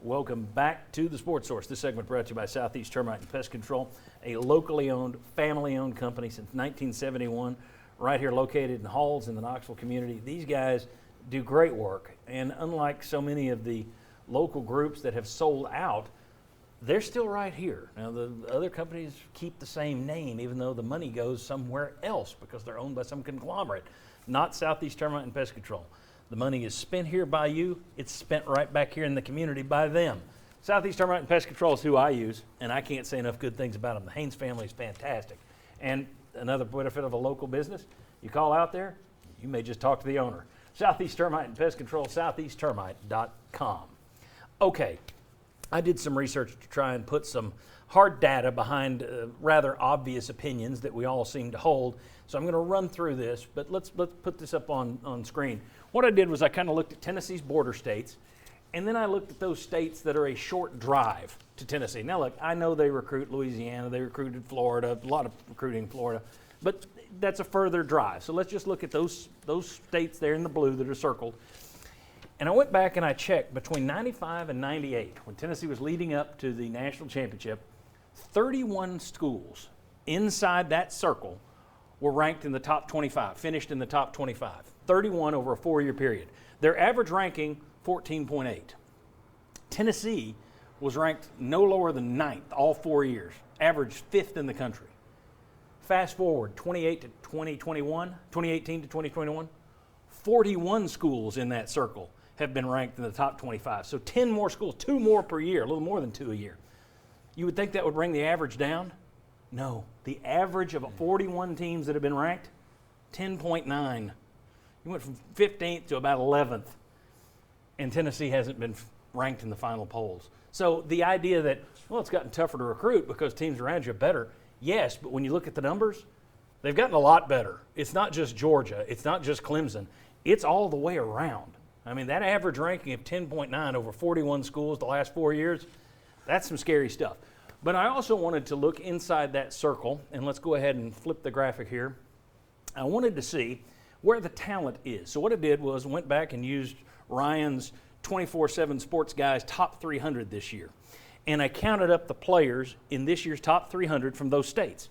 Welcome back to the Sports Source. This segment brought to you by Southeast Termite and Pest Control, a locally owned, family-owned company since 1971, right here located in Halls in the Knoxville community. These guys do great work, and unlike so many of the local groups that have sold out, they're still right here. Now, the other companies keep the same name, even though the money goes somewhere else because they're owned by some conglomerate, not Southeast Termite and Pest Control. The money is spent here by you. It's spent right back here in the community by them. Southeast Termite and Pest Control is who I use, and I can't say enough good things about them. The Haynes family is fantastic. And another benefit of a local business, you call out there, you may just talk to the owner. Southeast Termite and Pest Control, southeasttermite.com. Okay, I did some research to try and put some hard data behind rather obvious opinions that we all seem to hold. So I'm going to run through this, but let's put this up on screen. What I did was I kind of looked at Tennessee's border states, and then I looked at those states that are a short drive to Tennessee. Now look, I know they recruit Louisiana, they recruited Florida, a lot of recruiting in Florida, but that's a further drive. So let's just look at those states there in the blue that are circled. And I went back and I checked between 95 and 98, when Tennessee was leading up to the national championship, 31 schools inside that circle were ranked in the top 25, finished in the top 25, 31 over a 4-year period. Their average ranking, 14.8. Tennessee was ranked no lower than 9th all 4 years, averaged 5th in the country. Fast forward 2018 to 2021, 41 schools in that circle have been ranked in the top 25. So 10 more schools, 2 more per year, a little more than 2 a year. You would think that would bring the average down? No. The average of 41 teams that have been ranked, 10.9. You went from 15th to about 11th, and Tennessee hasn't been ranked in the final polls. So the idea that, well, it's gotten tougher to recruit because teams around you are better, yes, but when you look at the numbers, they've gotten a lot better. It's not just Georgia. It's not just Clemson. It's all the way around. I mean, that average ranking of 10.9 over 41 schools the last 4 years, that's some scary stuff. But I also wanted to look inside that circle, and let's go ahead and flip the graphic here. I wanted to see where the talent is. So what I did was went back and used Ryan's 24/7 Sports Guys top 300 this year. And I counted up the players in this year's top 300 from those states.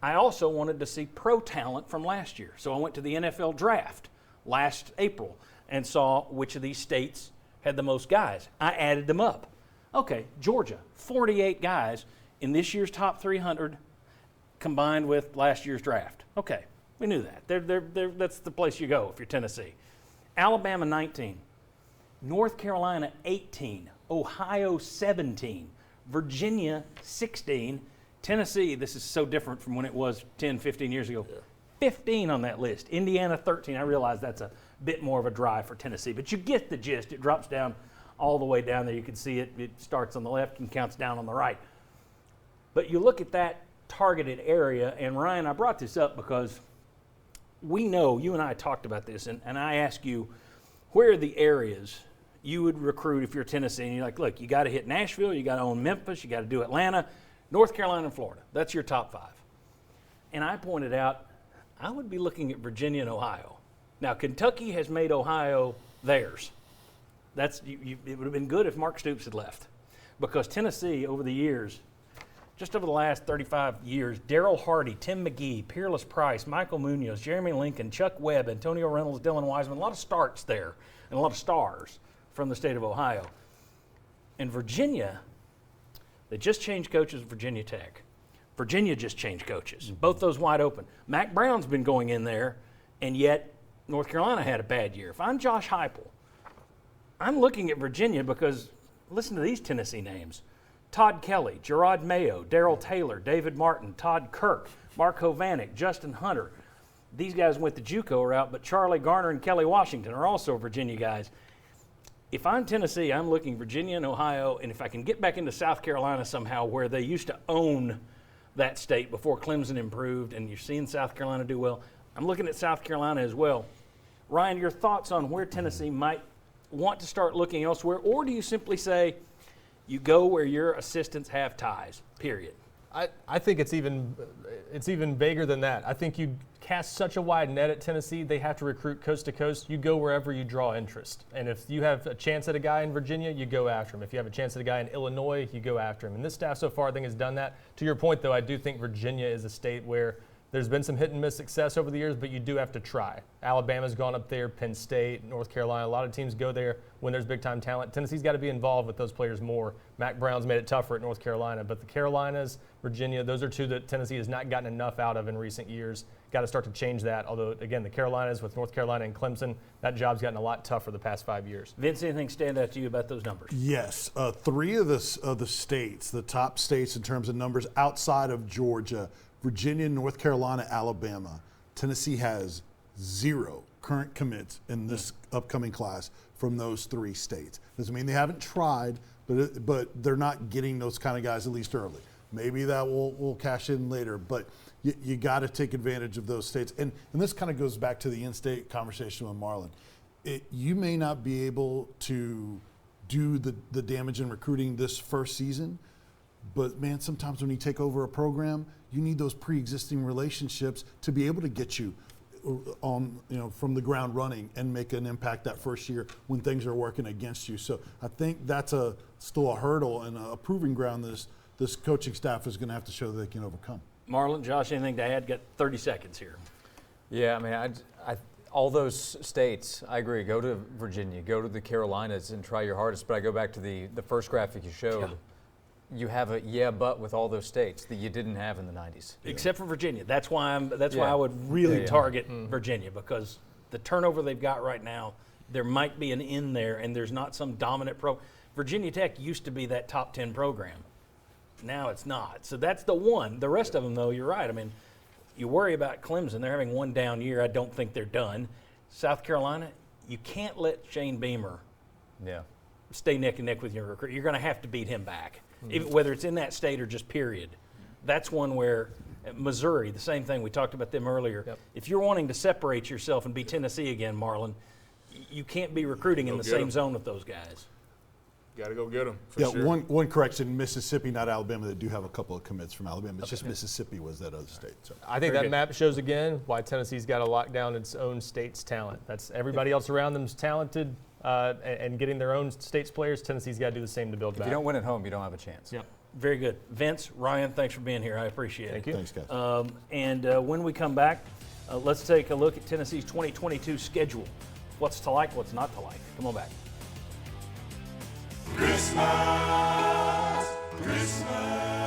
I also wanted to see pro talent from last year. So I went to the NFL draft last April and saw which of these states had the most guys. I added them up. Okay, Georgia, 48 guys in this year's top 300 combined with last year's draft. Okay, we knew that. That's the place you go if you're Tennessee. Alabama, 19. North Carolina, 18. Ohio, 17. Virginia, 16. Tennessee, this is so different from when it was 10, 15 years ago. 15 on that list. Indiana, 13. I realize that's a bit more of a drive for Tennessee, but you get the gist. It drops down all the way down there. You can see it. It starts on the left and counts down on the right. But you look at that targeted area, and Ryan, I brought this up because we know, you and I talked about this, and I ask you, where are the areas you would recruit if you're Tennessee? And you're like, look, you got to hit Nashville, you got to own Memphis, you got to do Atlanta, North Carolina, and Florida. That's your top 5. And I pointed out, I would be looking at Virginia and Ohio. Now, Kentucky has made Ohio theirs. It would have been good if Mark Stoops had left, because Tennessee, over the years, just over the last 35 years, Darrell Hardy, Tim McGee, Peerless Price, Michael Munoz, Jeremy Lincoln, Chuck Webb, Antonio Reynolds, Dylan Wiseman, a lot of starts there and a lot of stars from the state of Ohio. And Virginia, they just changed coaches at Virginia Tech. Virginia just changed coaches. Both those wide open. Mac Brown's been going in there, and yet North Carolina had a bad year. If I'm Josh Heupel, I'm looking at Virginia because listen to these Tennessee names. Todd Kelly, Gerard Mayo, Darrell Taylor, David Martin, Todd Kirk, Mark Hovanek, Justin Hunter. These guys went the JUCO route, but Charlie Garner and Kelly Washington are also Virginia guys. If I'm Tennessee, I'm looking Virginia and Ohio, and if I can get back into South Carolina somehow where they used to own that state before Clemson improved, and you're seeing South Carolina do well, I'm looking at South Carolina as well. Ryan, your thoughts on where Tennessee might want to start looking elsewhere, or do you simply say you go where your assistants have ties, period? I think it's even bigger than that. I think you cast such a wide net at Tennessee. They have to recruit coast to coast. You go wherever you draw interest. And if you have a chance at a guy in Virginia, you go after him. If you have a chance at a guy in Illinois, you go after him. And this staff so far, I think, has done that. To your point, though, I do think Virginia is a state where there's been some hit and miss success over the years, but you do have to try. Alabama's gone up there, Penn State, North Carolina. A lot of teams go there when there's big-time talent. Tennessee's got to be involved with those players more. Mac Brown's made it tougher at North Carolina, but the Carolinas, Virginia, those are two that Tennessee has not gotten enough out of in recent years. Got to start to change that, although, again, the Carolinas with North Carolina and Clemson, that job's gotten a lot tougher the past 5 years. Vince, anything stand out to you about those numbers? Yes. Three of the states, the top states in terms of numbers outside of Georgia, Virginia, North Carolina, Alabama, Tennessee has 0 current commits in this upcoming class from those 3 states. Doesn't mean they haven't tried, but they're not getting those kind of guys, at least early. Maybe that will cash in later, but you got to take advantage of those states. And this kind of goes back to the in-state conversation with Marlon. You may not be able to do the damage in recruiting this first season, but man, sometimes when you take over a program, you need those pre-existing relationships to be able to get you on, from the ground running and make an impact that first year when things are working against you. So I think that's still a hurdle and a proving ground this coaching staff is going to have to show that they can overcome. Marlon, Josh, anything to add? Got 30 seconds here. Yeah, I mean, all those states, I agree. Go to Virginia, go to the Carolinas, and try your hardest. But I go back to the first graphic you showed. Yeah. You have a but with all those states that you didn't have in the 90s. Except for Virginia. That's why I would really target Virginia, because the turnover they've got right now, there might be an in there, and there's not some dominant Virginia Tech used to be that top 10 program. Now it's not. So that's the one. The rest of them, though, you're right. I mean, you worry about Clemson. They're having one down year. I don't think they're done. South Carolina, you can't let Shane Beamer stay neck and neck with your recruit. You're going to have to beat him back, even, whether it's in that state or just period. That's one where Missouri, the same thing. We talked about them earlier. Yep. If you're wanting to separate yourself and be Tennessee again, Marlon, you can't be recruiting in the same zone with those guys. Got to go get them. Sure. one correction: Mississippi, not Alabama. They do have a couple of commits from Alabama. It's just Mississippi was that other state. So. I think that map shows again why Tennessee's got to lock down its own state's talent. That's everybody else around them's talented and getting their own state's players. Tennessee's got to do the same to build back. If you don't win at home, you don't have a chance. Yep. Very good. Vince, Ryan, thanks for being here. I appreciate it. Thank you. Thanks, guys. And when we come back, let's take a look at Tennessee's 2022 schedule. What's to like, what's not to like. Come on back. Christmas, Christmas.